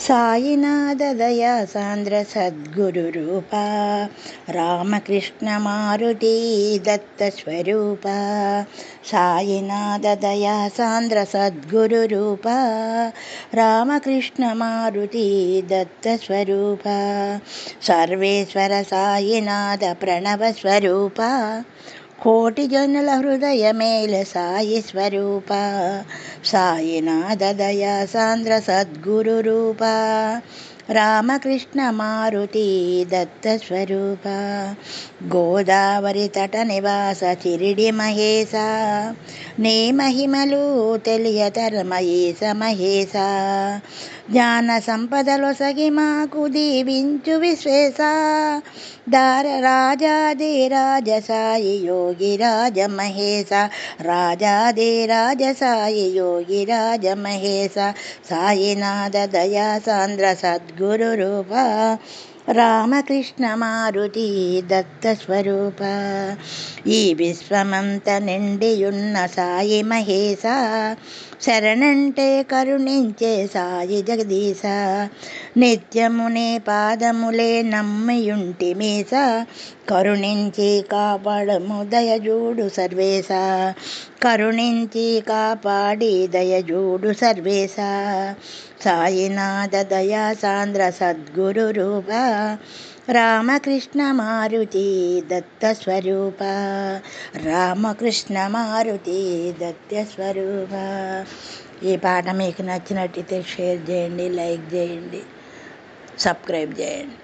సాయినాథ దయా సాంద్ర సద్గురు రూప రామకృష్ణ మారుతి దత్త స్వరూప. సాయినాథ దయా సాంద్ర సద్గురు రూప రామకృష్ణ మారుతి దత్త స్వరూప. సర్వేశ్వర సాయినాథ ప్రణవ స్వరూప కోటి జనుల హృదయమేల సాయి స్వరూప. సాయినాథ దయా సాంద్ర సద్గురు రూప రామకృష్ణ మారుతి దత్త స్వరూప. గోదావరి తట నివాస చిరిడి మహేశ నీ మహిమలు తెలియతరమయేస మహేశ. జ్ఞాన సంపదలొసగి మాకు దీవించు విశ్వేశ. దార రాజాది రాజ సాయి యోగి రాజ మహేశ. రాజాది రాజ సాయి యోగి రాజ మహేశ. సాయినాథ దయా సాంద్ర సద్గురు రూప రామకృష్ణ మారుతి దత్త స్వరూప. ఈ విశ్వమంత నిండియున్న సాయి మహేశ శరణంటే కరుణించే సాయి జగదీశ. నిత్యమునే పాదములే నమ్మియుంటిమేస కరుణించి కాపాడము దయజూడు సర్వేశ. కరుణించి కాపాడి దయజూడు సర్వేశ. సాయినాథ దయా సాంద్ర సద్గురు రూప రామకృష్ణ మారుతి దత్త స్వరూప. రామకృష్ణ మారుతి దత్త స్వరూప. ఈ పాట మీకు నచ్చినట్టయితే షేర్ చేయండి, లైక్ చేయండి, సబ్స్క్రైబ్ చేయండి.